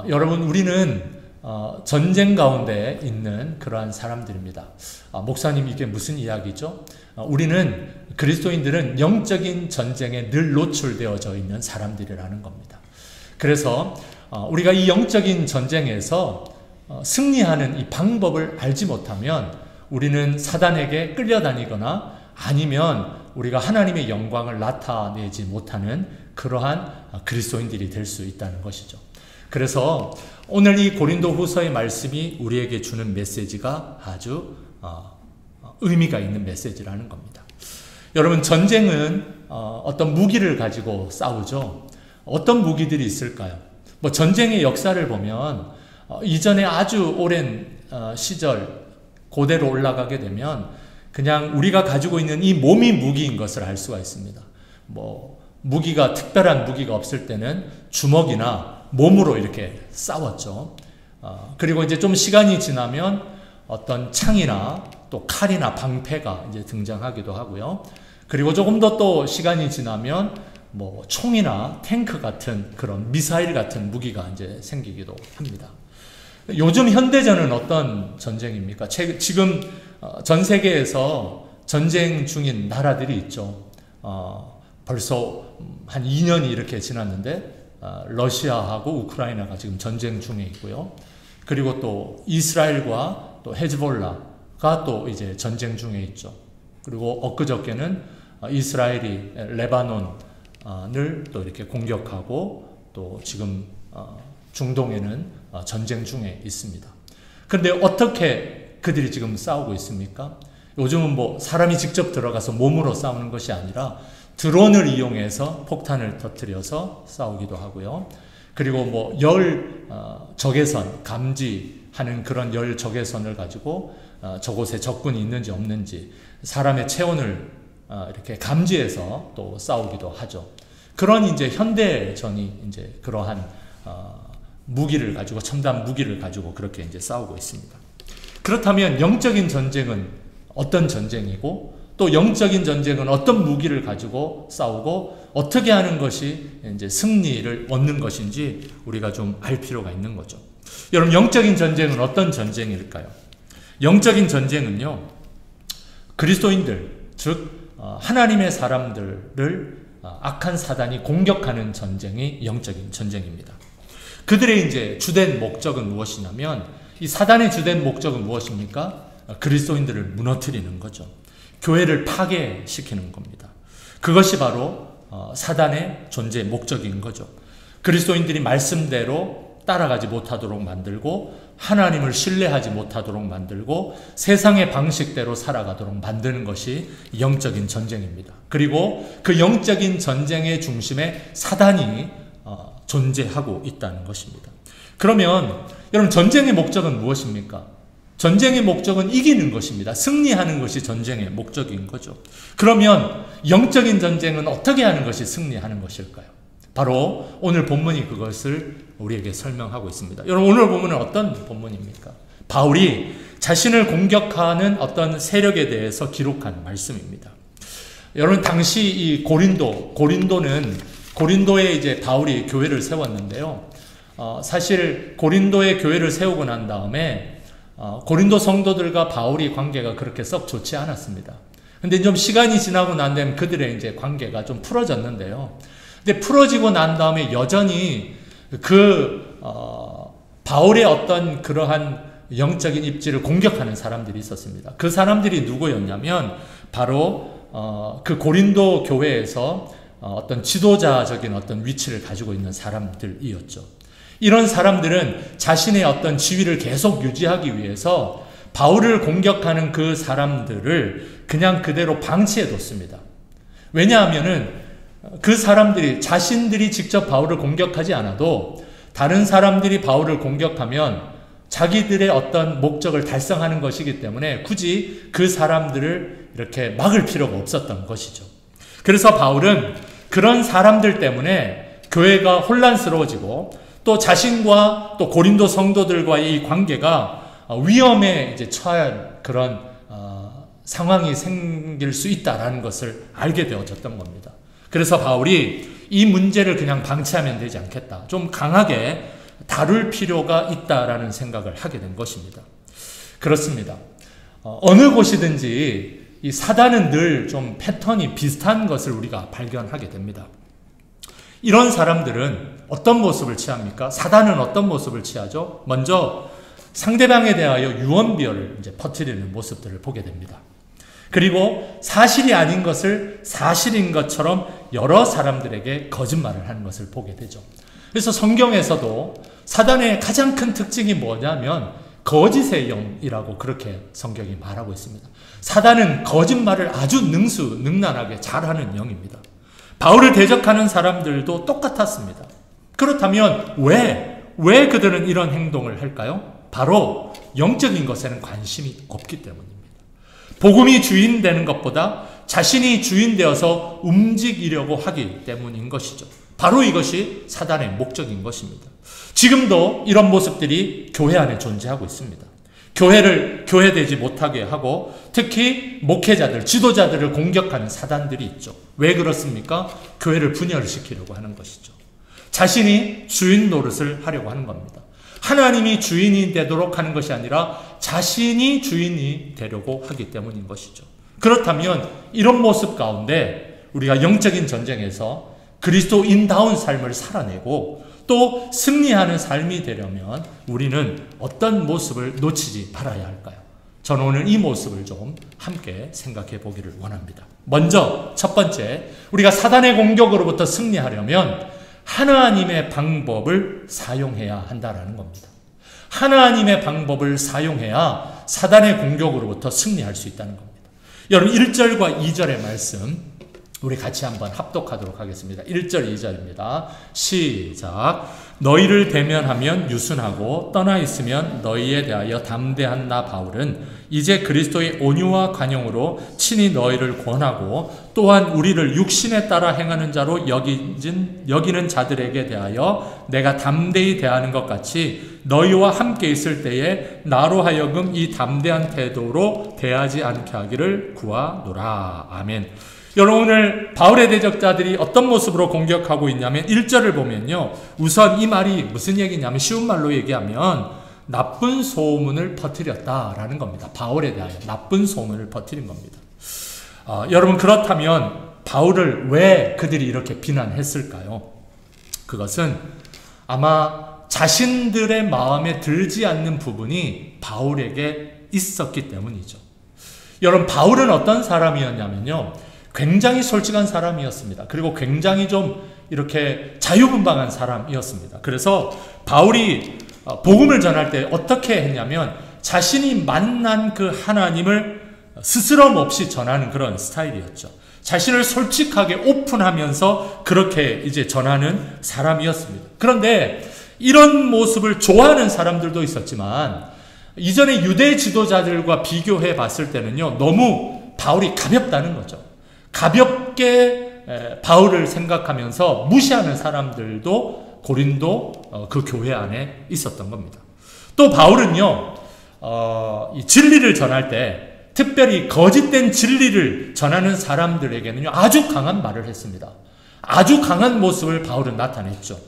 여러분, 우리는 전쟁 가운데 있는 그러한 사람들입니다. 목사님, 이게 무슨 이야기죠? 우리는 그리스도인들은 영적인 전쟁에 늘 노출되어져 있는 사람들이라는 겁니다. 그래서 우리가 이 영적인 전쟁에서 승리하는 이 방법을 알지 못하면 우리는 사단에게 끌려다니거나 아니면 우리가 하나님의 영광을 나타내지 못하는 그러한 그리스도인들이 될 수 있다는 것이죠. 그래서 오늘 이 고린도후서의 말씀이 우리에게 주는 메시지가 아주 의미가 있는 메시지라는 겁니다. 여러분, 전쟁은 어떤 무기를 가지고 싸우죠. 어떤 무기들이 있을까요? 전쟁의 역사를 보면 이전에 아주 오랜 시절 고대로 올라가게 되면 그냥 우리가 가지고 있는 이 몸이 무기인 것을 알 수가 있습니다. 무기가, 특별한 무기가 없을 때는 주먹이나 몸으로 이렇게 싸웠죠. 그리고 이제 좀 시간이 지나면 어떤 창이나 또 칼이나 방패가 이제 등장하기도 하고요. 그리고 조금 더 또 시간이 지나면 총이나 탱크 같은 그런 미사일 같은 무기가 이제 생기기도 합니다. 요즘 현대전은 어떤 전쟁입니까? 지금 전 세계에서 전쟁 중인 나라들이 있죠. 벌써 한 2년이 이렇게 지났는데 러시아하고 우크라이나가 지금 전쟁 중에 있고요. 그리고 또 이스라엘과 또 헤즈볼라가 또 이제 전쟁 중에 있죠. 그리고 엊그저께는 이스라엘이 레바논을 또 이렇게 공격하고 또 지금 중동에는 전쟁 중에 있습니다. 그런데 어떻게 그들이 지금 싸우고 있습니까? 요즘은 사람이 직접 들어가서 몸으로 싸우는 것이 아니라 드론을 이용해서 폭탄을 터뜨려서 싸우기도 하고요. 그리고 열 적외선 감지하는 그런 열 적외선을 가지고 저곳에 적군이 있는지 없는지 사람의 체온을 이렇게 감지해서 또 싸우기도 하죠. 그런 이제 현대전이 이제 그러한 무기를 가지고, 첨단 무기를 가지고 그렇게 이제 싸우고 있습니다. 그렇다면 영적인 전쟁은 어떤 전쟁이고, 또 영적인 전쟁은 어떤 무기를 가지고 싸우고 어떻게 하는 것이 이제 승리를 얻는 것인지 우리가 좀 알 필요가 있는 거죠. 여러분, 영적인 전쟁은 어떤 전쟁일까요? 영적인 전쟁은요, 그리스도인들, 즉 하나님의 사람들을 악한 사단이 공격하는 전쟁이 영적인 전쟁입니다. 그들의 이제 주된 목적은 무엇이냐면, 이 사단의 주된 목적은 무엇입니까? 그리스도인들을 무너뜨리는 거죠. 교회를 파괴시키는 겁니다. 그것이 바로 사단의 존재의 목적인 거죠. 그리스도인들이 말씀대로 따라가지 못하도록 만들고, 하나님을 신뢰하지 못하도록 만들고, 세상의 방식대로 살아가도록 만드는 것이 영적인 전쟁입니다. 그리고 그 영적인 전쟁의 중심에 사단이 존재하고 있다는 것입니다. 그러면 여러분, 전쟁의 목적은 무엇입니까? 전쟁의 목적은 이기는 것입니다. 승리하는 것이 전쟁의 목적인 거죠. 그러면 영적인 전쟁은 어떻게 하는 것이 승리하는 것일까요? 바로 오늘 본문이 그것을 우리에게 설명하고 있습니다. 여러분, 오늘 본문은 어떤 본문입니까? 바울이 자신을 공격하는 어떤 세력에 대해서 기록한 말씀입니다. 여러분, 당시 이 고린도에 이제 바울이 교회를 세웠는데요. 사실 고린도에 교회를 세우고 난 다음에 고린도 성도들과 바울이 관계가 그렇게 썩 좋지 않았습니다. 근데 좀 시간이 지나고 난 다음에 그들의 이제 관계가 좀 풀어졌는데요. 근데 풀어지고 난 다음에 여전히 바울의 어떤 그러한 영적인 입지를 공격하는 사람들이 있었습니다. 그 사람들이 누구였냐면 바로 그 고린도 교회에서 어떤 지도자적인 어떤 위치를 가지고 있는 사람들이었죠. 이런 사람들은 자신의 어떤 지위를 계속 유지하기 위해서 바울을 공격하는 그 사람들을 그냥 그대로 방치해뒀습니다. 왜냐하면은 그 사람들이 자신들이 직접 바울을 공격하지 않아도 다른 사람들이 바울을 공격하면 자기들의 어떤 목적을 달성하는 것이기 때문에 굳이 그 사람들을 이렇게 막을 필요가 없었던 것이죠. 그래서 바울은 그런 사람들 때문에 교회가 혼란스러워지고 또 자신과 또 고린도 성도들과의 이 관계가 위험에 이제 처한 그런 상황이 생길 수 있다라는 것을 알게 되어졌던 겁니다. 그래서 바울이 이 문제를 그냥 방치하면 되지 않겠다. 좀 강하게 다룰 필요가 있다라는 생각을 하게 된 것입니다. 그렇습니다. 어느 곳이든지 이 사단은 늘 좀 패턴이 비슷한 것을 우리가 발견하게 됩니다. 이런 사람들은 어떤 모습을 취합니까? 사단은 어떤 모습을 취하죠? 먼저 상대방에 대하여 유언비어를 이제 퍼뜨리는 모습들을 보게 됩니다. 그리고 사실이 아닌 것을 사실인 것처럼 여러 사람들에게 거짓말을 하는 것을 보게 되죠. 그래서 성경에서도 사단의 가장 큰 특징이 뭐냐면 거짓의 영이라고 그렇게 성경이 말하고 있습니다. 사단은 거짓말을 아주 능란하게 잘하는 영입니다. 바울을 대적하는 사람들도 똑같았습니다. 그렇다면 왜 그들은 이런 행동을 할까요? 바로 영적인 것에는 관심이 없기 때문입니다. 복음이 주인되는 것보다 자신이 주인되어서 움직이려고 하기 때문인 것이죠. 바로 이것이 사단의 목적인 것입니다. 지금도 이런 모습들이 교회 안에 존재하고 있습니다. 교회를 교회되지 못하게 하고 특히 목회자들, 지도자들을 공격하는 사단들이 있죠. 왜 그렇습니까? 교회를 분열시키려고 하는 것이죠. 자신이 주인 노릇을 하려고 하는 겁니다. 하나님이 주인이 되도록 하는 것이 아니라 자신이 주인이 되려고 하기 때문인 것이죠. 그렇다면 이런 모습 가운데 우리가 영적인 전쟁에서 그리스도인다운 삶을 살아내고 또 승리하는 삶이 되려면 우리는 어떤 모습을 놓치지 말아야 할까요? 저는 오늘 이 모습을 좀 함께 생각해 보기를 원합니다. 먼저 첫 번째, 우리가 사단의 공격으로부터 승리하려면 하나님의 방법을 사용해야 한다는 겁니다. 하나님의 방법을 사용해야 사단의 공격으로부터 승리할 수 있다는 겁니다. 여러분 1절과 2절의 말씀 우리 같이 한번 합독하도록 하겠습니다. 1절 2절입니다. 시작. 너희를 대면하면 유순하고 떠나 있으면 너희에 대하여 담대한 나 바울은 이제 그리스도의 온유와 관용으로 친히 너희를 권하고 또한 우리를 육신에 따라 행하는 자로 여기는 자들에게 대하여 내가 담대히 대하는 것 같이 너희와 함께 있을 때에 나로 하여금 이 담대한 태도로 대하지 않게 하기를 구하노라. 아멘. 여러분 오늘 바울의 대적자들이 어떤 모습으로 공격하고 있냐면 1절을 보면요. 우선 이 말이 무슨 얘기냐면 쉬운 말로 얘기하면 나쁜 소문을 퍼뜨렸다라는 겁니다. 바울에 대하여 나쁜 소문을 퍼뜨린 겁니다. 여러분 그렇다면 바울을 왜 그들이 이렇게 비난했을까요? 그것은 아마 자신들의 마음에 들지 않는 부분이 바울에게 있었기 때문이죠. 여러분 바울은 어떤 사람이었냐면요. 굉장히 솔직한 사람이었습니다. 그리고 굉장히 좀 이렇게 자유분방한 사람이었습니다. 그래서 바울이 복음을 전할 때 어떻게 했냐면 자신이 만난 그 하나님을 스스럼 없이 전하는 그런 스타일이었죠. 자신을 솔직하게 오픈하면서 그렇게 이제 전하는 사람이었습니다. 그런데 이런 모습을 좋아하는 사람들도 있었지만 이전에 유대 지도자들과 비교해 봤을 때는요. 너무 바울이 가볍다는 거죠. 가볍게 바울을 생각하면서 무시하는 사람들도 고린도 그 교회 안에 있었던 겁니다. 또 바울은요, 이 진리를 전할 때 특별히 거짓된 진리를 전하는 사람들에게는요, 아주 강한 말을 했습니다. 아주 강한 모습을 바울은 나타냈죠.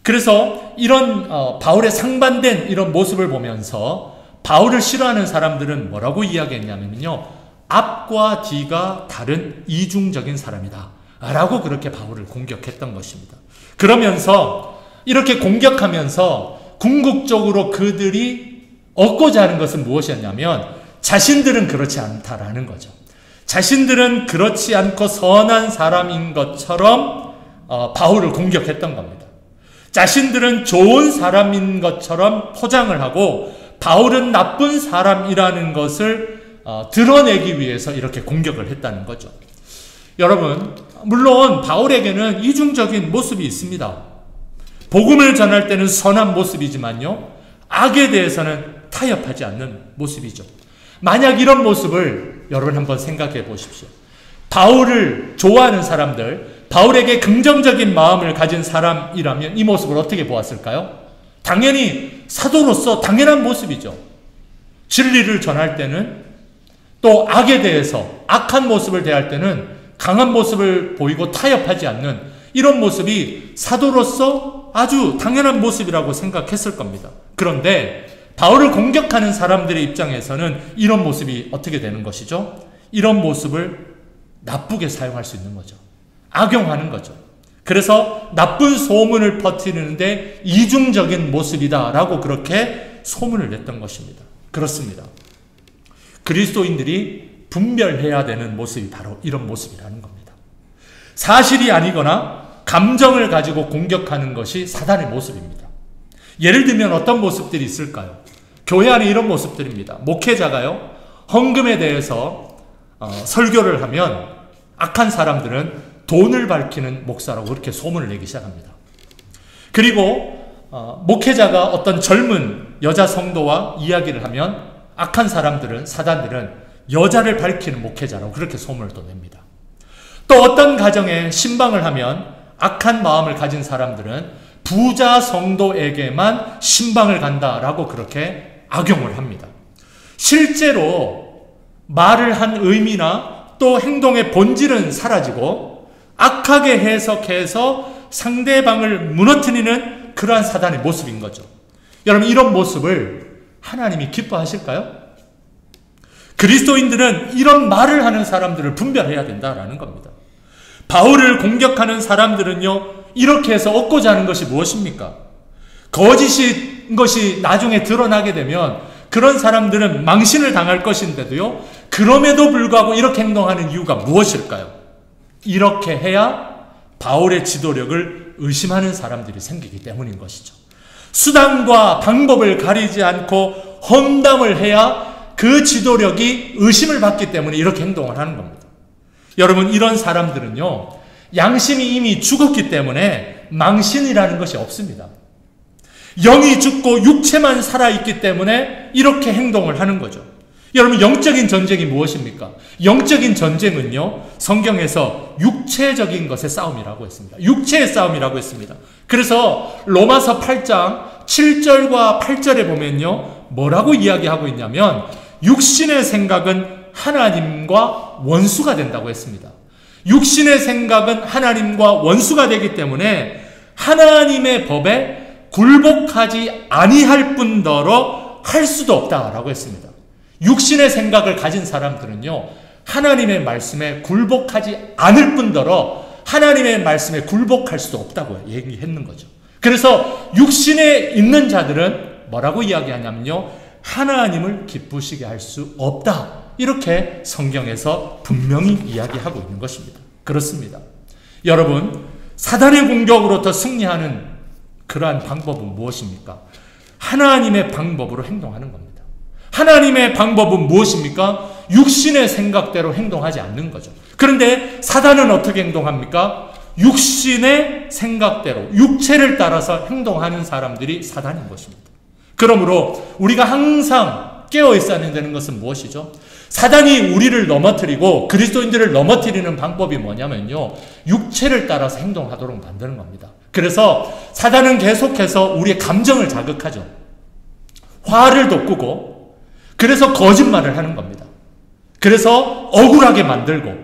그래서 이런 바울의 상반된 이런 모습을 보면서 바울을 싫어하는 사람들은 뭐라고 이야기했냐면요, 앞과 뒤가 다른 이중적인 사람이다 라고 그렇게 바울을 공격했던 것입니다. 그러면서 이렇게 공격하면서 궁극적으로 그들이 얻고자 하는 것은 무엇이었냐면 자신들은 그렇지 않다라는 거죠. 자신들은 그렇지 않고 선한 사람인 것처럼 바울을 공격했던 겁니다. 자신들은 좋은 사람인 것처럼 포장을 하고 바울은 나쁜 사람이라는 것을 드러내기 위해서 이렇게 공격을 했다는 거죠. 여러분, 물론 바울에게는 이중적인 모습이 있습니다. 복음을 전할 때는 선한 모습이지만요, 악에 대해서는 타협하지 않는 모습이죠. 만약 이런 모습을 여러분 한번 생각해 보십시오. 바울을 좋아하는 사람들, 바울에게 긍정적인 마음을 가진 사람이라면 이 모습을 어떻게 보았을까요? 당연히 사도로서 당연한 모습이죠. 진리를 전할 때는 또 악에 대해서 악한 모습을 대할 때는 강한 모습을 보이고 타협하지 않는 이런 모습이 사도로서 아주 당연한 모습이라고 생각했을 겁니다. 그런데 바울을 공격하는 사람들의 입장에서는 이런 모습이 어떻게 되는 것이죠? 이런 모습을 나쁘게 사용할 수 있는 거죠. 악용하는 거죠. 그래서 나쁜 소문을 퍼뜨리는데 이중적인 모습이다라고 그렇게 소문을 냈던 것입니다. 그렇습니다. 그리스도인들이 분별해야 되는 모습이 바로 이런 모습이라는 겁니다. 사실이 아니거나 감정을 가지고 공격하는 것이 사단의 모습입니다. 예를 들면 어떤 모습들이 있을까요? 교회 안에 이런 모습들입니다. 목회자가요, 헌금에 대해서 설교를 하면 악한 사람들은 돈을 밝히는 목사라고 그렇게 소문을 내기 시작합니다. 그리고 목회자가 어떤 젊은 여자 성도와 이야기를 하면 악한 사람들은, 사단들은 여자를 밝히는 목회자라고 그렇게 소문을 또 냅니다. 또 어떤 가정에 신방을 하면 악한 마음을 가진 사람들은 부자 성도에게만 신방을 간다라고 그렇게 악용을 합니다. 실제로 말을 한 의미나 또 행동의 본질은 사라지고 악하게 해석해서 상대방을 무너뜨리는 그러한 사단의 모습인 거죠. 여러분, 이런 모습을 하나님이 기뻐하실까요? 그리스도인들은 이런 말을 하는 사람들을 분별해야 된다라는 겁니다. 바울을 공격하는 사람들은요, 이렇게 해서 얻고자 하는 것이 무엇입니까? 거짓인 것이 나중에 드러나게 되면 그런 사람들은 망신을 당할 것인데도요, 그럼에도 불구하고 이렇게 행동하는 이유가 무엇일까요? 이렇게 해야 바울의 지도력을 의심하는 사람들이 생기기 때문인 것이죠. 수단과 방법을 가리지 않고 험담을 해야 그 지도력이 의심을 받기 때문에 이렇게 행동을 하는 겁니다. 여러분, 이런 사람들은요, 양심이 이미 죽었기 때문에 망신이라는 것이 없습니다. 영이 죽고 육체만 살아있기 때문에 이렇게 행동을 하는 거죠. 여러분, 영적인 전쟁이 무엇입니까? 영적인 전쟁은요, 성경에서 육체적인 것의 싸움이라고 했습니다. 육체의 싸움이라고 했습니다. 그래서 로마서 8장 7절과 8절에 보면요, 뭐라고 이야기하고 있냐면 육신의 생각은 하나님과 원수가 된다고 했습니다. 육신의 생각은 하나님과 원수가 되기 때문에 하나님의 법에 굴복하지 아니할 뿐더러 할 수도 없다라고 했습니다. 육신의 생각을 가진 사람들은요, 하나님의 말씀에 굴복하지 않을 뿐더러 하나님의 말씀에 굴복할 수도 없다고 얘기했는 거죠. 그래서 육신에 있는 자들은 뭐라고 이야기하냐면요, 하나님을 기쁘시게 할 수 없다, 이렇게 성경에서 분명히 이야기하고 있는 것입니다. 그렇습니다. 여러분, 사단의 공격으로부터 승리하는 그러한 방법은 무엇입니까? 하나님의 방법으로 행동하는 겁니다. 하나님의 방법은 무엇입니까? 육신의 생각대로 행동하지 않는 거죠. 그런데 사단은 어떻게 행동합니까? 육신의 생각대로, 육체를 따라서 행동하는 사람들이 사단인 것입니다. 그러므로 우리가 항상 깨어 있어야 되는 것은 무엇이죠? 사단이 우리를 넘어뜨리고 그리스도인들을 넘어뜨리는 방법이 뭐냐면요, 육체를 따라서 행동하도록 만드는 겁니다. 그래서 사단은 계속해서 우리의 감정을 자극하죠. 화를 돋구고, 그래서 거짓말을 하는 겁니다. 그래서 억울하게 만들고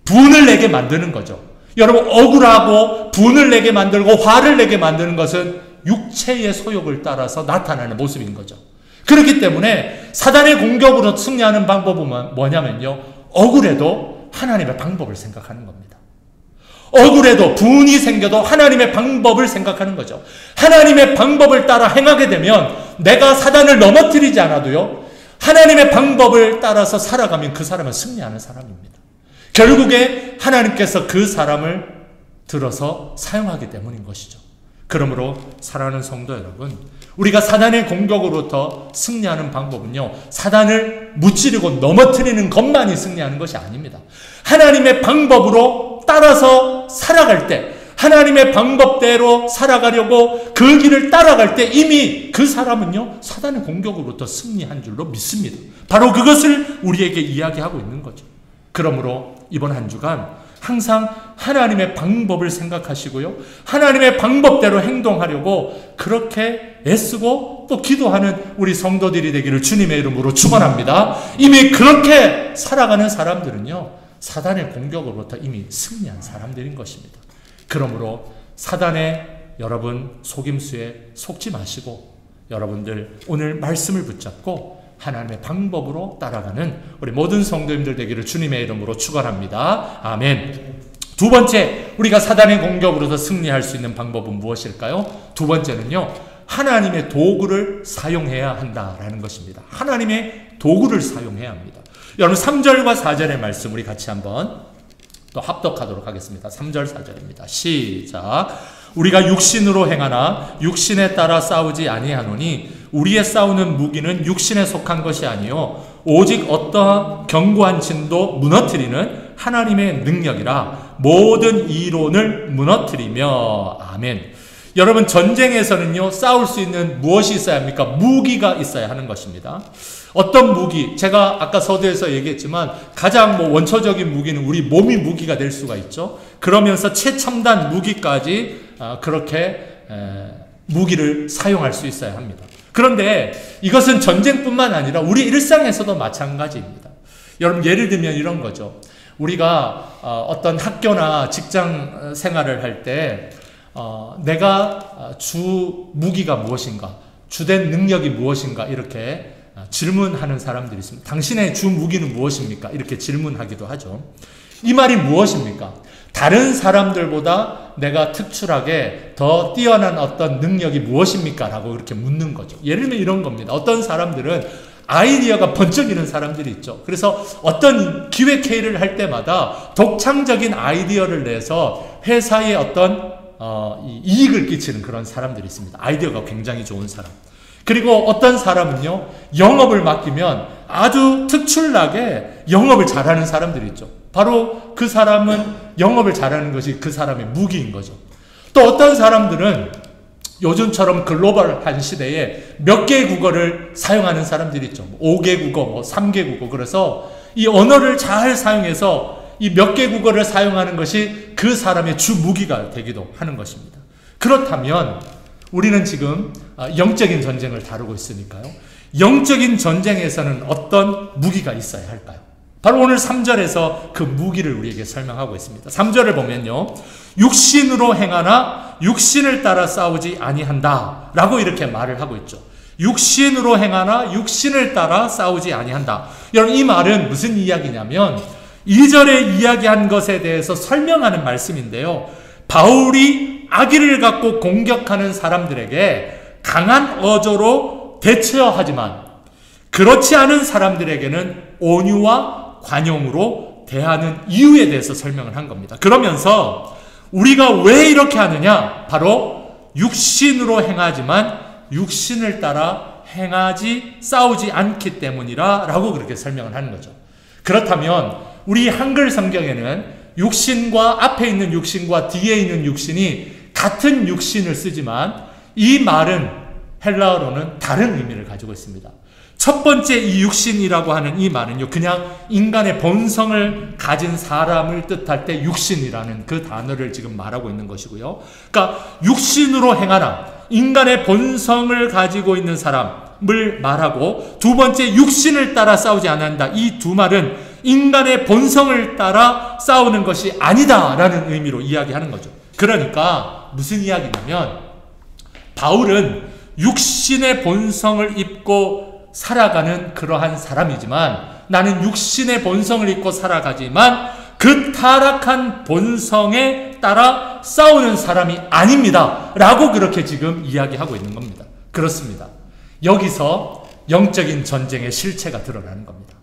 분을 내게 만드는 거죠. 여러분, 억울하고 분을 내게 만들고 화를 내게 만드는 것은 육체의 소욕을 따라서 나타나는 모습인 거죠. 그렇기 때문에 사단의 공격으로 승리하는 방법은 뭐냐면요, 억울해도 하나님의 방법을 생각하는 겁니다. 억울해도 분이 생겨도 하나님의 방법을 생각하는 거죠. 하나님의 방법을 따라 행하게 되면 내가 사단을 넘어뜨리지 않아도요, 하나님의 방법을 따라서 살아가면 그 사람은 승리하는 사람입니다. 결국에 하나님께서 그 사람을 들어서 사용하기 때문인 것이죠. 그러므로 사랑하는 성도 여러분, 우리가 사단의 공격으로부터 승리하는 방법은요, 사단을 무찌르고 넘어뜨리는 것만이 승리하는 것이 아닙니다. 하나님의 방법으로 따라서 살아갈 때, 하나님의 방법대로 살아가려고 그 길을 따라갈 때 이미 그 사람은요, 사단의 공격으로부터 승리한 줄로 믿습니다. 바로 그것을 우리에게 이야기하고 있는 거죠. 그러므로 이번 한 주간 항상 하나님의 방법을 생각하시고요, 하나님의 방법대로 행동하려고 그렇게 애쓰고 또 기도하는 우리 성도들이 되기를 주님의 이름으로 축원합니다. 이미 그렇게 살아가는 사람들은요, 사단의 공격으로부터 이미 승리한 사람들인 것입니다. 그러므로 사단의 여러분 속임수에 속지 마시고 여러분들 오늘 말씀을 붙잡고 하나님의 방법으로 따라가는 우리 모든 성도님들 되기를 주님의 이름으로 축원합니다. 아멘. 두 번째, 우리가 사단의 공격으로서 승리할 수 있는 방법은 무엇일까요? 두 번째는요, 하나님의 도구를 사용해야 한다라는 것입니다. 하나님의 도구를 사용해야 합니다. 여러분 3절과 4절의 말씀 우리 같이 한번 또 합독하도록 하겠습니다. 3절 4절입니다. 시작. 우리가 육신으로 행하나 육신에 따라 싸우지 아니하노니 우리의 싸우는 무기는 육신에 속한 것이 아니요 오직 어떠한 견고한 진도 무너뜨리는 하나님의 능력이라 모든 이론을 무너뜨리며. 아멘. 여러분 전쟁에서는요 싸울 수 있는 무엇이 있어야 합니까? 무기가 있어야 하는 것입니다. 어떤 무기? 제가 아까 서두에서 얘기했지만 가장 원초적인 무기는 우리 몸이 무기가 될 수가 있죠. 그러면서 최첨단 무기까지 그렇게 무기를 사용할 수 있어야 합니다. 그런데 이것은 전쟁뿐만 아니라 우리 일상에서도 마찬가지입니다. 여러분 예를 들면 이런 거죠. 우리가 어떤 학교나 직장 생활을 할 때 내가 주 무기가 무엇인가, 주된 능력이 무엇인가 이렇게 질문하는 사람들이 있습니다. 당신의 주 무기는 무엇입니까? 이렇게 질문하기도 하죠. 이 말이 무엇입니까? 다른 사람들보다 내가 특출하게 더 뛰어난 어떤 능력이 무엇입니까? 라고 이렇게 묻는 거죠. 예를 들면 이런 겁니다. 어떤 사람들은 아이디어가 번쩍이는 사람들이 있죠. 그래서 어떤 기획 회의를 할 때마다 독창적인 아이디어를 내서 회사에 어떤 이익을 끼치는 그런 사람들이 있습니다. 아이디어가 굉장히 좋은 사람. 그리고 어떤 사람은요, 영업을 맡기면 아주 특출나게 영업을 잘하는 사람들이 있죠. 바로 그 사람은 영업을 잘하는 것이 그 사람의 무기인 거죠. 또 어떤 사람들은 요즘처럼 글로벌한 시대에 몇 개의 국어를 사용하는 사람들이 있죠. 5개 국어, 3개 국어. 그래서 이 언어를 잘 사용해서 이 몇 개 국어를 사용하는 것이 그 사람의 주 무기가 되기도 하는 것입니다. 그렇다면 우리는 지금 영적인 전쟁을 다루고 있으니까요. 영적인 전쟁에서는 어떤 무기가 있어야 할까요? 바로 오늘 3절에서 그 무기를 우리에게 설명하고 있습니다. 3절을 보면요. 육신으로 행하나 육신을 따라 싸우지 아니한다 라고 이렇게 말을 하고 있죠. 육신으로 행하나 육신을 따라 싸우지 아니한다. 여러분 이 말은 무슨 이야기냐면 2절에 이야기한 것에 대해서 설명하는 말씀인데요. 바울이 악의를 갖고 공격하는 사람들에게 강한 어조로 대처하지만 그렇지 않은 사람들에게는 온유와 관용으로 대하는 이유에 대해서 설명을 한 겁니다. 그러면서 우리가 왜 이렇게 하느냐? 바로 육신으로 행하지만 육신을 따라 행하지 싸우지 않기 때문이라 라고 그렇게 설명을 하는 거죠. 그렇다면 우리 한글 성경에는 육신과 앞에 있는 육신과 뒤에 있는 육신이 같은 육신을 쓰지만 이 말은 헬라어로는 다른 의미를 가지고 있습니다. 첫 번째 이 육신이라고 하는 이 말은요, 그냥 인간의 본성을 가진 사람을 뜻할 때 육신이라는 그 단어를 지금 말하고 있는 것이고요. 그러니까 육신으로 행하나 인간의 본성을 가지고 있는 사람을 말하고 두 번째 육신을 따라 싸우지 않는다. 이 두 말은 인간의 본성을 따라 싸우는 것이 아니다라는 의미로 이야기하는 거죠. 그러니까 무슨 이야기냐면 바울은 육신의 본성을 입고 살아가는 그러한 사람이지만 나는 육신의 본성을 입고 살아가지만 그 타락한 본성에 따라 싸우는 사람이 아닙니다. 라고 그렇게 지금 이야기하고 있는 겁니다. 그렇습니다. 여기서 영적인 전쟁의 실체가 드러나는 겁니다.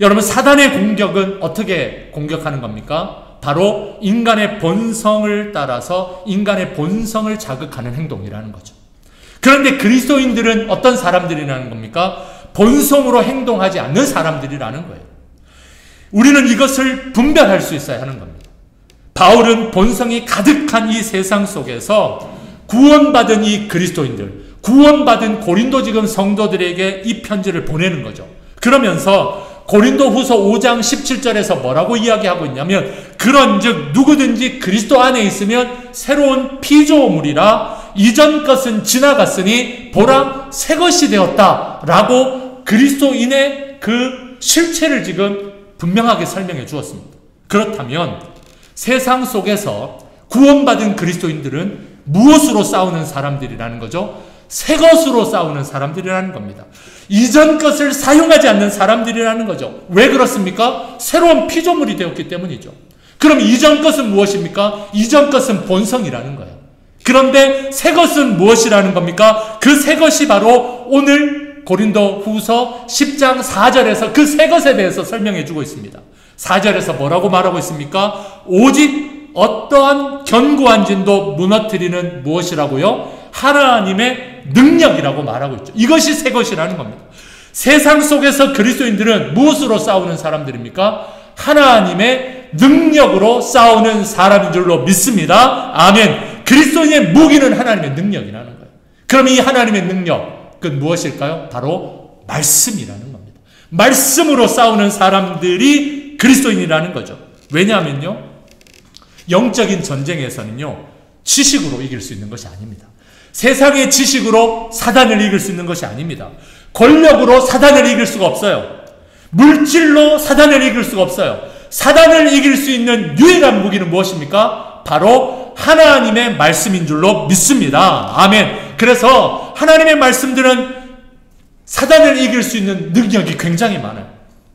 여러분 사단의 공격은 어떻게 공격하는 겁니까? 바로 인간의 본성을 따라서 인간의 본성을 자극하는 행동이라는 거죠. 그런데 그리스도인들은 어떤 사람들이라는 겁니까? 본성으로 행동하지 않는 사람들이라는 거예요. 우리는 이것을 분별할 수 있어야 하는 겁니다. 바울은 본성이 가득한 이 세상 속에서 구원받은 이 그리스도인들, 구원받은 고린도 지금 성도들에게 이 편지를 보내는 거죠. 그러면서 고린도후서 5장 17절에서 뭐라고 이야기하고 있냐면 그런즉 누구든지 그리스도 안에 있으면 새로운 피조물이라 이전 것은 지나갔으니 보라 새 것이 되었다 라고 그리스도인의 그 실체를 지금 분명하게 설명해 주었습니다. 그렇다면 세상 속에서 구원받은 그리스도인들은 무엇으로 싸우는 사람들이라는 거죠? 새 것으로 싸우는 사람들이라는 겁니다. 이전 것을 사용하지 않는 사람들이라는 거죠. 왜 그렇습니까? 새로운 피조물이 되었기 때문이죠. 그럼 이전 것은 무엇입니까? 이전 것은 본성이라는 거예요. 그런데 새 것은 무엇이라는 겁니까? 그 새 것이 바로 오늘 고린도 후서 10장 4절에서 그 새 것에 대해서 설명해 주고 있습니다. 4절에서 뭐라고 말하고 있습니까? 오직 어떠한 견고한 진도 무너뜨리는 무엇이라고요? 하나님의 능력이라고 말하고 있죠. 이것이 새 것이라는 겁니다. 세상 속에서 그리스도인들은 무엇으로 싸우는 사람들입니까? 하나님의 능력으로 싸우는 사람인 줄로 믿습니다. 아멘. 그리스도인의 무기는 하나님의 능력이라는 거예요. 그럼 이 하나님의 능력은 무엇일까요? 바로 말씀이라는 겁니다. 말씀으로 싸우는 사람들이 그리스도인이라는 거죠. 왜냐하면요, 영적인 전쟁에서는요, 지식으로 이길 수 있는 것이 아닙니다. 세상의 지식으로 사단을 이길 수 있는 것이 아닙니다. 권력으로 사단을 이길 수가 없어요. 물질로 사단을 이길 수가 없어요. 사단을 이길 수 있는 유일한 무기는 무엇입니까? 바로 하나님의 말씀인 줄로 믿습니다. 아멘. 그래서 하나님의 말씀들은 사단을 이길 수 있는 능력이 굉장히 많아요.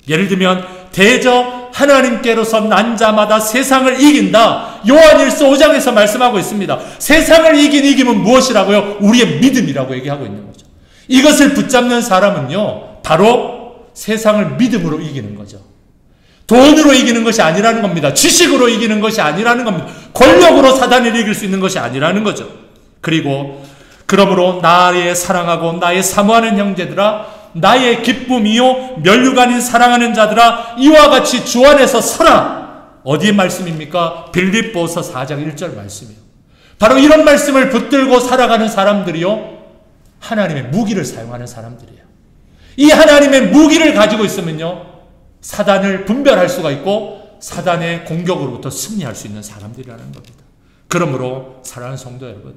예를 들면 대저 하나님께로서 난 자마다 세상을 이긴다. 요한일서 5장에서 말씀하고 있습니다. 세상을 이긴 이김은 무엇이라고요? 우리의 믿음이라고 얘기하고 있는 거죠. 이것을 붙잡는 사람은요, 바로 세상을 믿음으로 이기는 거죠. 돈으로 이기는 것이 아니라는 겁니다. 지식으로 이기는 것이 아니라는 겁니다. 권력으로 사단을 이길 수 있는 것이 아니라는 거죠. 그리고 그러므로 나의 사랑하고 나의 사모하는 형제들아, 나의 기쁨이요 면류가 아닌 사랑하는 자들아, 이와 같이 주 안에서 서라. 어디의 말씀입니까? 빌립보서 4장 1절 말씀이에요. 바로 이런 말씀을 붙들고 살아가는 사람들이요, 하나님의 무기를 사용하는 사람들이에요. 이 하나님의 무기를 가지고 있으면요, 사단을 분별할 수가 있고 사단의 공격으로부터 승리할 수 있는 사람들이라는 겁니다. 그러므로 사랑하는 성도 여러분,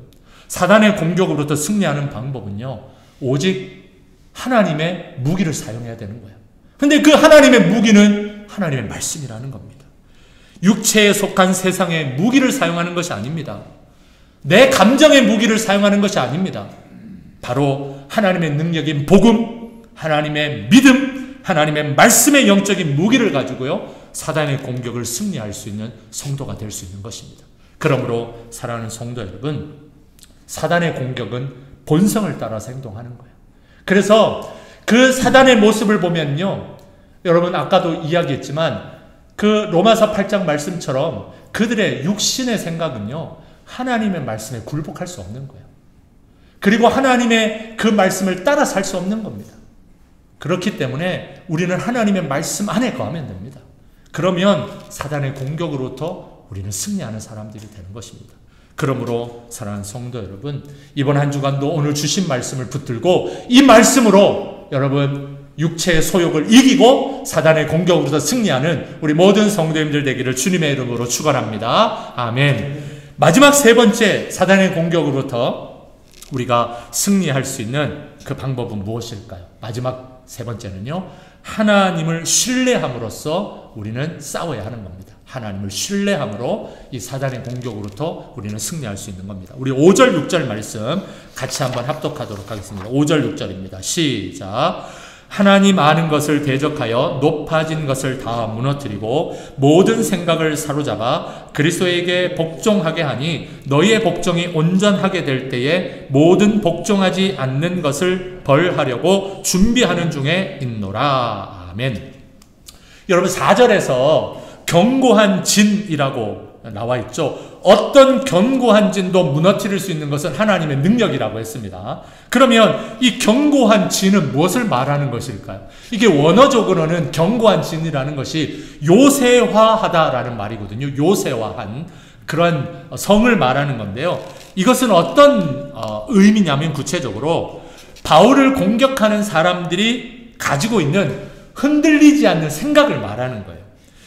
사단의 공격으로부터 승리하는 방법은요, 오직 하나님의 무기를 사용해야 되는 거예요. 근데 그 하나님의 무기는 하나님의 말씀이라는 겁니다. 육체에 속한 세상의 무기를 사용하는 것이 아닙니다. 내 감정의 무기를 사용하는 것이 아닙니다. 바로 하나님의 능력인 복음, 하나님의 믿음, 하나님의 말씀의 영적인 무기를 가지고요, 사단의 공격을 승리할 수 있는 성도가 될 수 있는 것입니다. 그러므로 사랑하는 성도 여러분, 사단의 공격은 본성을 따라서 행동하는 거예요. 그래서 그 사단의 모습을 보면요, 여러분 아까도 이야기했지만 그 로마서 8장 말씀처럼 그들의 육신의 생각은요, 하나님의 말씀에 굴복할 수 없는 거예요. 그리고 하나님의 그 말씀을 따라 살 수 없는 겁니다. 그렇기 때문에 우리는 하나님의 말씀 안에 거하면 됩니다. 그러면 사단의 공격으로부터 우리는 승리하는 사람들이 되는 것입니다. 그러므로 사랑하는 성도 여러분, 이번 한 주간도 오늘 주신 말씀을 붙들고 이 말씀으로 여러분 육체의 소욕을 이기고 사단의 공격으로부터 승리하는 우리 모든 성도님들 되기를 주님의 이름으로 축원합니다. 아멘. 마지막 세 번째, 사단의 공격으로부터 우리가 승리할 수 있는 그 방법은 무엇일까요? 마지막 세 번째는요, 하나님을 신뢰함으로써 우리는 싸워야 하는 겁니다. 하나님을 신뢰함으로 이 사단의 공격으로부터 우리는 승리할 수 있는 겁니다. 우리 5절 6절 말씀 같이 한번 합독하도록 하겠습니다. 5절 6절입니다. 시작. 하나님 아는 것을 대적하여 높아진 것을 다 무너뜨리고 모든 생각을 사로잡아 그리스도에게 복종하게 하니 너희의 복종이 온전하게 될 때에 모든 복종하지 않는 것을 벌하려고 준비하는 중에 있노라. 아멘. 여러분 4절에서 견고한 진이라고 나와 있죠. 어떤 견고한 진도 무너뜨릴 수 있는 것은 하나님의 능력이라고 했습니다. 그러면 이 견고한 진은 무엇을 말하는 것일까요? 이게 원어적으로는 견고한 진이라는 것이 요새화하다라는 말이거든요. 요새화한 그런 성을 말하는 건데요. 이것은 어떤 의미냐면 구체적으로 바울을 공격하는 사람들이 가지고 있는 흔들리지 않는 생각을 말하는 거예요.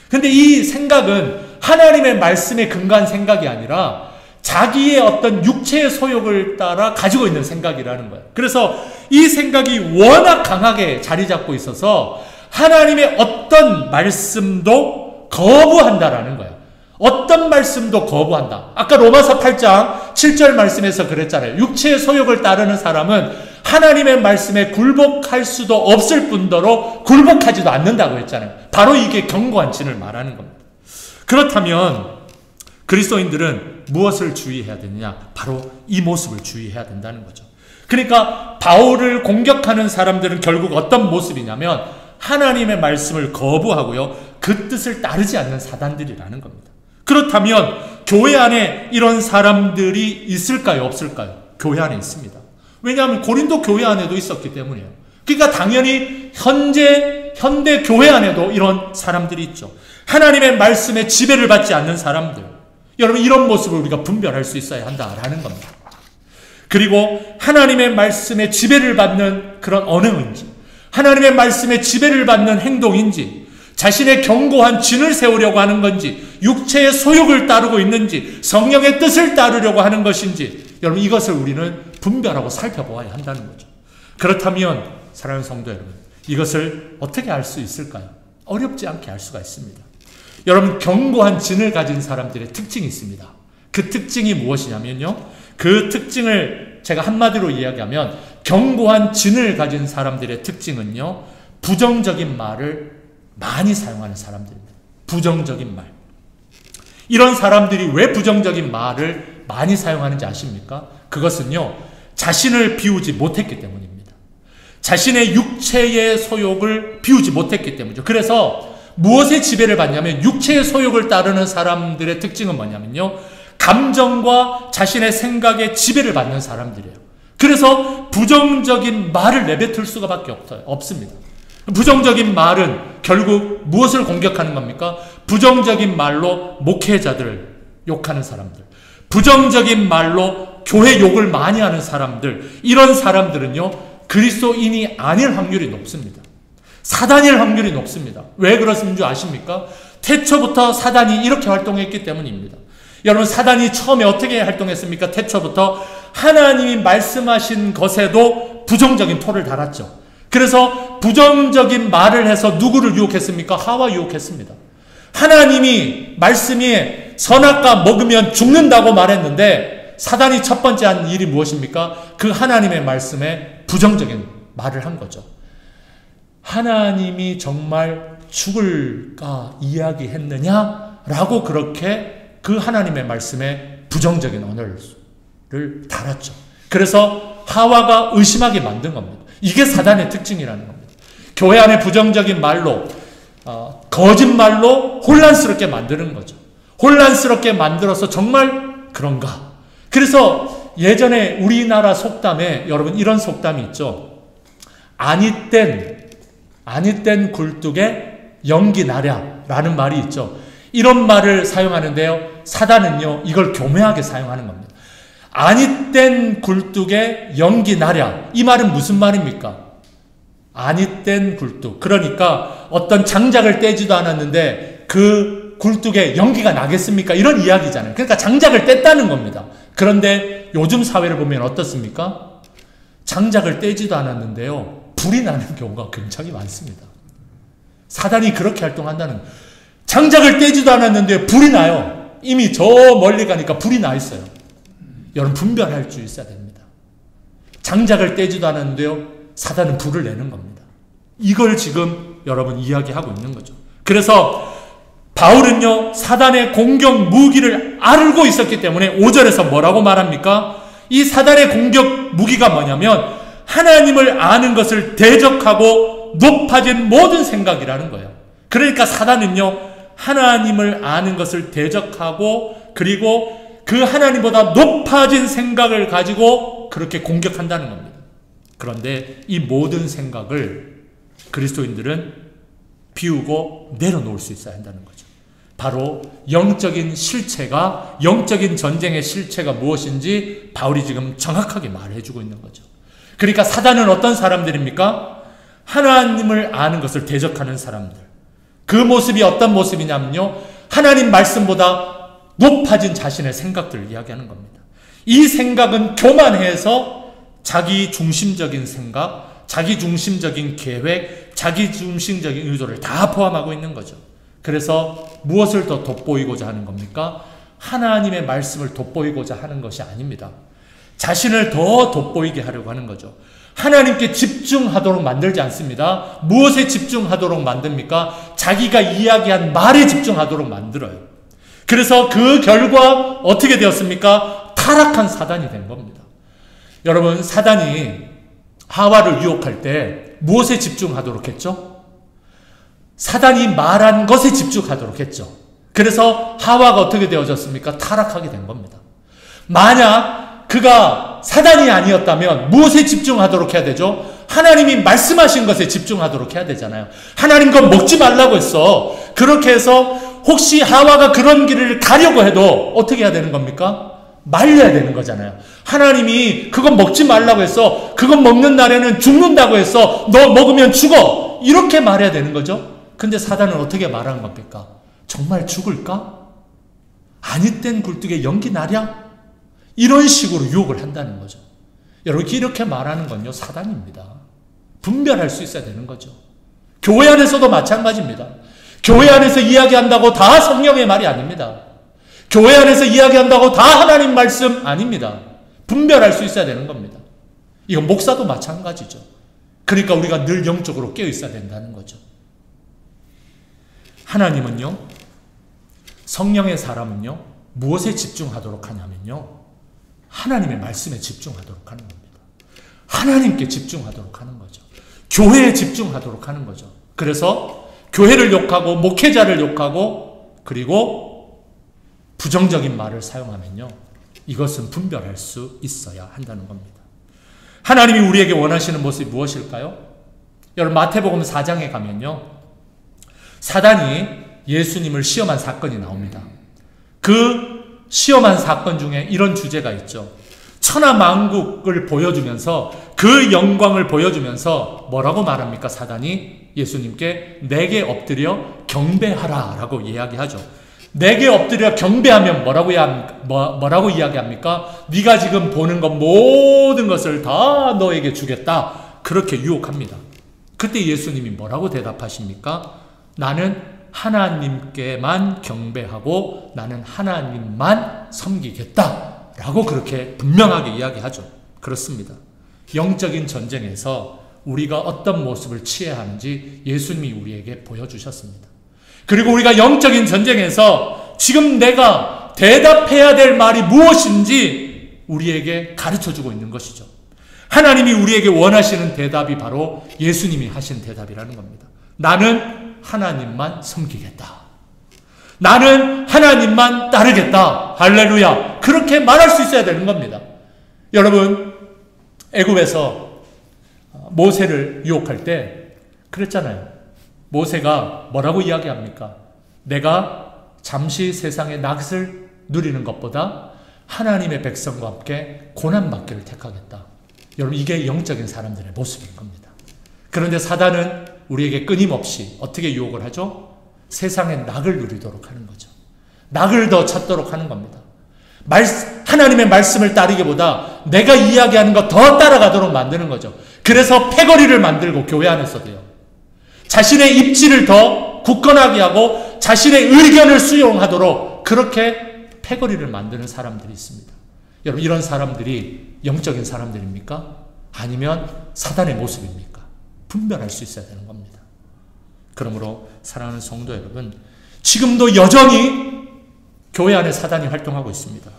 근데 이 생각은 하나님의 말씀에 근거한 생각이 아니라 자기의 어떤 육체의 소욕을 따라 가지고 있는 생각이라는 거예요. 그래서 이 생각이 워낙 강하게 자리 잡고 있어서 하나님의 어떤 말씀도 거부한다라는 거예요. 어떤 말씀도 거부한다. 아까 로마서 8장 7절 말씀에서 그랬잖아요. 육체의 소욕을 따르는 사람은 하나님의 말씀에 굴복할 수도 없을 뿐더러 굴복하지도 않는다고 했잖아요. 바로 이게 견고한 진을 말하는 겁니다. 그렇다면 그리스도인들은 무엇을 주의해야 되느냐? 바로 이 모습을 주의해야 된다는 거죠. 그러니까 바울을 공격하는 사람들은 결국 어떤 모습이냐면 하나님의 말씀을 거부하고요, 그 뜻을 따르지 않는 사단들이라는 겁니다. 그렇다면 교회 안에 이런 사람들이 있을까요? 없을까요? 교회 안에 있습니다. 왜냐하면 고린도 교회 안에도 있었기 때문이에요. 그러니까 당연히 현대 교회 안에도 이런 사람들이 있죠. 하나님의 말씀에 지배를 받지 않는 사람들. 여러분, 이런 모습을 우리가 분별할 수 있어야 한다라는 겁니다. 그리고 하나님의 말씀에 지배를 받는 그런 언행인지, 하나님의 말씀에 지배를 받는 행동인지, 자신의 견고한 진을 세우려고 하는 건지, 육체의 소욕을 따르고 있는지, 성령의 뜻을 따르려고 하는 것인지, 여러분, 이것을 우리는 분별하고 살펴보아야 한다는 거죠. 그렇다면 사랑하는 성도 여러분, 이것을 어떻게 알 수 있을까요? 어렵지 않게 알 수가 있습니다. 여러분, 견고한 진을 가진 사람들의 특징이 있습니다. 그 특징이 무엇이냐면요, 그 특징을 제가 한마디로 이야기하면 견고한 진을 가진 사람들의 특징은요, 부정적인 말을 많이 사용하는 사람들입니다. 부정적인 말. 이런 사람들이 왜 부정적인 말을 많이 사용하는지 아십니까? 그것은요, 자신을 비우지 못했기 때문입니다. 자신의 육체의 소욕을 비우지 못했기 때문이죠. 그래서 무엇에 지배를 받냐면, 육체의 소욕을 따르는 사람들의 특징은 뭐냐면요, 감정과 자신의 생각에 지배를 받는 사람들이에요. 그래서 부정적인 말을 내뱉을 수밖에 없습니다. 부정적인 말은 결국 무엇을 공격하는 겁니까? 부정적인 말로 목회자들을 욕하는 사람들, 부정적인 말로 교회 욕을 많이 하는 사람들, 이런 사람들은요, 그리스도인이 아닐 확률이 높습니다. 사단일 확률이 높습니다. 왜 그렇은 줄 아십니까? 태초부터 사단이 이렇게 활동했기 때문입니다. 여러분, 사단이 처음에 어떻게 활동했습니까? 태초부터 하나님이 말씀하신 것에도 부정적인 토를 달았죠. 그래서 부정적인 말을 해서 누구를 유혹했습니까? 하와 유혹했습니다. 하나님이 말씀이 선악과 먹으면 죽는다고 말했는데 사단이 첫 번째 한 일이 무엇입니까? 그 하나님의 말씀에 부정적인 말을 한 거죠. 하나님이 정말 죽을까 이야기했느냐라고 그렇게 그 하나님의 말씀에 부정적인 언어를 달았죠. 그래서 하와가 의심하게 만든 겁니다. 이게 사단의 특징이라는 겁니다. 교회 안에 부정적인 말로, 거짓말로 혼란스럽게 만드는 거죠. 혼란스럽게 만들어서 정말 그런가? 그래서 예전에 우리나라 속담에 여러분 이런 속담이 있죠. 아니 땐 굴뚝에 연기 나랴 라는 말이 있죠. 이런 말을 사용하는데요, 사단은요, 이걸 교묘하게 사용하는 겁니다. 아니 땐 굴뚝에 연기 나랴. 이 말은 무슨 말입니까? 아니 땐 굴뚝. 그러니까 어떤 장작을 떼지도 않았는데 그 굴뚝에 연기가 나겠습니까? 이런 이야기잖아요. 그러니까 장작을 뗐다는 겁니다. 그런데 요즘 사회를 보면 어떻습니까? 장작을 떼지도 않았는데요, 불이 나는 경우가 굉장히 많습니다. 사단이 그렇게 활동한다는 거예요. 장작을 떼지도 않았는데 불이 나요. 이미 저 멀리 가니까 불이 나 있어요. 여러분, 분별할 수 있어야 됩니다. 장작을 떼지도 않았는데요, 사단은 불을 내는 겁니다. 이걸 지금 여러분 이야기하고 있는 거죠. 그래서 바울은요, 사단의 공격 무기를 알고 있었기 때문에 5절에서 뭐라고 말합니까? 이 사단의 공격 무기가 뭐냐면 하나님을 아는 것을 대적하고 높아진 모든 생각이라는 거예요. 그러니까 사단은요, 하나님을 아는 것을 대적하고 그리고 그 하나님보다 높아진 생각을 가지고 그렇게 공격한다는 겁니다. 그런데 이 모든 생각을 그리스도인들은 비우고 내려놓을 수 있어야 한다는 거죠. 바로 영적인 실체가, 영적인 전쟁의 실체가 무엇인지 바울이 지금 정확하게 말해주고 있는 거죠. 그러니까 사단은 어떤 사람들입니까? 하나님을 아는 것을 대적하는 사람들. 그 모습이 어떤 모습이냐면요, 하나님 말씀보다 높아진 자신의 생각들을 이야기하는 겁니다. 이 생각은 교만해서 자기 중심적인 생각, 자기 중심적인 계획, 자기 중심적인 의도를 다 포함하고 있는 거죠. 그래서 무엇을 더 돋보이고자 하는 겁니까? 하나님의 말씀을 돋보이고자 하는 것이 아닙니다. 자신을 더 돋보이게 하려고 하는 거죠. 하나님께 집중하도록 만들지 않습니다. 무엇에 집중하도록 만듭니까? 자기가 이야기한 말에 집중하도록 만들어요. 그래서 그 결과 어떻게 되었습니까? 타락한 사단이 된 겁니다. 여러분, 사단이 하와를 유혹할 때 무엇에 집중하도록 했죠? 사단이 말한 것에 집중하도록 했죠. 그래서 하와가 어떻게 되어졌습니까? 타락하게 된 겁니다. 만약 그가 사단이 아니었다면 무엇에 집중하도록 해야 되죠? 하나님이 말씀하신 것에 집중하도록 해야 되잖아요. 하나님 그거 먹지 말라고 했어. 그렇게 해서 혹시 하와가 그런 길을 가려고 해도 어떻게 해야 되는 겁니까? 말려야 되는 거잖아요. 하나님이 그건 먹지 말라고 했어. 그건 먹는 날에는 죽는다고 했어. 너 먹으면 죽어. 이렇게 말해야 되는 거죠. 근데 사단은 어떻게 말한 겁니까? 정말 죽을까? 아니 땐 굴뚝에 연기 나랴? 이런 식으로 유혹을 한다는 거죠. 여러분, 이렇게 말하는 건요, 사단입니다. 분별할 수 있어야 되는 거죠. 교회 안에서도 마찬가지입니다. 교회 안에서 이야기한다고 다 성령의 말이 아닙니다. 교회 안에서 이야기한다고 다 하나님 말씀 아닙니다. 분별할 수 있어야 되는 겁니다. 이건 목사도 마찬가지죠. 그러니까 우리가 늘 영적으로 깨어 있어야 된다는 거죠. 하나님은요, 성령의 사람은요, 무엇에 집중하도록 하냐면요, 하나님의 말씀에 집중하도록 하는 겁니다. 하나님께 집중하도록 하는 거죠. 교회에 집중하도록 하는 거죠. 그래서 교회를 욕하고 목회자를 욕하고 그리고 부정적인 말을 사용하면요, 이것은 분별할 수 있어야 한다는 겁니다. 하나님이 우리에게 원하시는 모습이 무엇일까요? 여러분, 마태복음 4장에 가면요, 사단이 예수님을 시험한 사건이 나옵니다. 그 시험한 사건 중에 이런 주제가 있죠. 천하만국을 보여주면서 그 영광을 보여주면서 뭐라고 말합니까? 사단이 예수님께 내게 엎드려 경배하라 라고 이야기하죠. 내게 엎드려 경배하면 뭐라고 이야기합니까? 네가 지금 보는 것 모든 것을 다 너에게 주겠다. 그렇게 유혹합니다. 그때 예수님이 뭐라고 대답하십니까? 나는 하나님께만 경배하고 나는 하나님만 섬기겠다 라고 그렇게 분명하게 이야기하죠. 그렇습니다. 영적인 전쟁에서 우리가 어떤 모습을 취해야 하는지 예수님이 우리에게 보여주셨습니다. 그리고 우리가 영적인 전쟁에서 지금 내가 대답해야 될 말이 무엇인지 우리에게 가르쳐주고 있는 것이죠. 하나님이 우리에게 원하시는 대답이 바로 예수님이 하신 대답이라는 겁니다. 나는 하나님만 섬기겠다. 나는 하나님만 따르겠다. 할렐루야. 그렇게 말할 수 있어야 되는 겁니다. 여러분, 애굽에서 모세를 유혹할 때 그랬잖아요. 모세가 뭐라고 이야기합니까? 내가 잠시 세상의 낙을 누리는 것보다 하나님의 백성과 함께 고난받기를 택하겠다. 여러분, 이게 영적인 사람들의 모습인 겁니다. 그런데 사단은 우리에게 끊임없이 어떻게 유혹을 하죠? 세상의 낙을 누리도록 하는 거죠. 낙을 더 찾도록 하는 겁니다. 하나님의 말씀을 따르기보다 내가 이야기하는 거 더 따라가도록 만드는 거죠. 그래서 패거리를 만들고 교회 안에서도요. 자신의 입지를 더 굳건하게 하고 자신의 의견을 수용하도록 그렇게 패거리를 만드는 사람들이 있습니다. 여러분, 이런 사람들이 영적인 사람들입니까? 아니면 사단의 모습입니까? 분별할 수 있어야 되는 겁니다. 그러므로 사랑하는 성도 여러분, 지금도 여전히 교회 안에 사단이 활동하고 있습니다.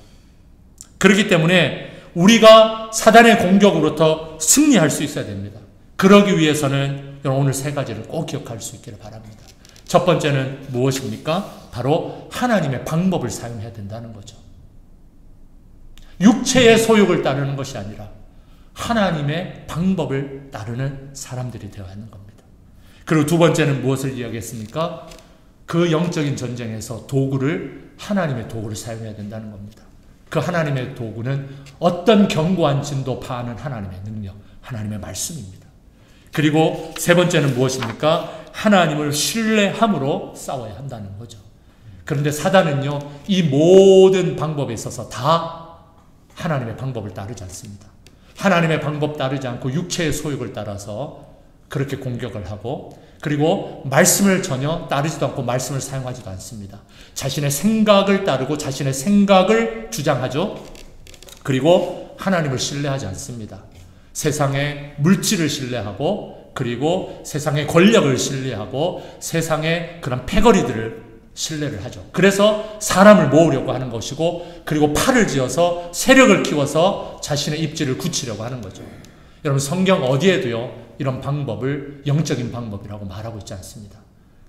그렇기 때문에 우리가 사단의 공격으로부터 승리할 수 있어야 됩니다. 그러기 위해서는 오늘 세 가지를 꼭 기억할 수 있기를 바랍니다. 첫 번째는 무엇입니까? 바로 하나님의 방법을 사용해야 된다는 거죠. 육체의 소욕을 따르는 것이 아니라 하나님의 방법을 따르는 사람들이 되어야 하는 겁니다. 그리고 두 번째는 무엇을 이야기했습니까? 그 영적인 전쟁에서 하나님의 도구를 사용해야 된다는 겁니다. 그 하나님의 도구는 어떤 견고한 진도 파하는 하나님의 능력, 하나님의 말씀입니다. 그리고 세 번째는 무엇입니까? 하나님을 신뢰함으로 싸워야 한다는 거죠. 그런데 사단은요, 이 모든 방법에 있어서 다 하나님의 방법을 따르지 않습니다. 하나님의 방법 따르지 않고 육체의 소욕을 따라서 그렇게 공격을 하고, 그리고 말씀을 전혀 따르지도 않고 말씀을 사용하지도 않습니다. 자신의 생각을 따르고 자신의 생각을 주장하죠. 그리고 하나님을 신뢰하지 않습니다. 세상의 물질을 신뢰하고, 그리고 세상의 권력을 신뢰하고, 세상의 그런 패거리들을 신뢰를 하죠. 그래서 사람을 모으려고 하는 것이고, 그리고 팔을 지어서 세력을 키워서 자신의 입지를 굳히려고 하는 거죠. 여러분, 성경 어디에도요 이런 방법을 영적인 방법이라고 말하고 있지 않습니다.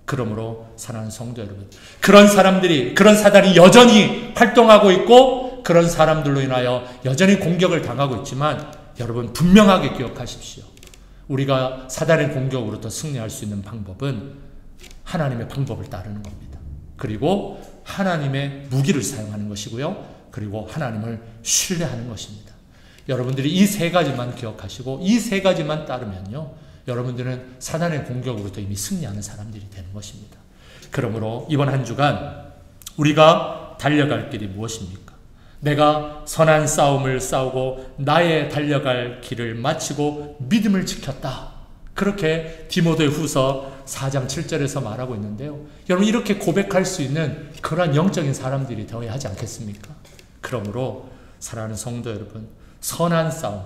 그러므로 사랑하는 성도 여러분, 그런 사람들이, 그런 사단이 여전히 활동하고 있고, 그런 사람들로 인하여 여전히 공격을 당하고 있지만, 여러분 분명하게 기억하십시오. 우리가 사단의 공격으로부터 승리할 수 있는 방법은 하나님의 방법을 따르는 겁니다. 그리고 하나님의 무기를 사용하는 것이고요. 그리고 하나님을 신뢰하는 것입니다. 여러분들이 이 세 가지만 기억하시고 이 세 가지만 따르면요, 여러분들은 사단의 공격으로부터 이미 승리하는 사람들이 되는 것입니다. 그러므로 이번 한 주간 우리가 달려갈 길이 무엇입니까? 내가 선한 싸움을 싸우고 나의 달려갈 길을 마치고 믿음을 지켰다. 그렇게 디모데후서 4장 7절에서 말하고 있는데요. 여러분, 이렇게 고백할 수 있는 그러한 영적인 사람들이 되어야 하지 않겠습니까? 그러므로 사랑하는 성도 여러분, 선한 싸움,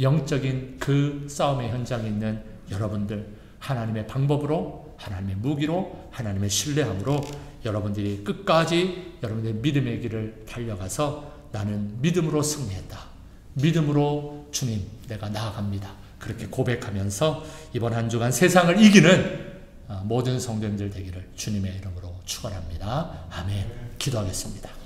영적인 그 싸움의 현장에 있는 여러분들, 하나님의 방법으로, 하나님의 무기로, 하나님의 신뢰함으로 여러분들이 끝까지 여러분들의 믿음의 길을 달려가서 나는 믿음으로 승리했다. 믿음으로 주님, 내가 나아갑니다. 그렇게 고백하면서 이번 한 주간 세상을 이기는 모든 성도님들 되기를 주님의 이름으로 축원합니다. 아멘. 기도하겠습니다.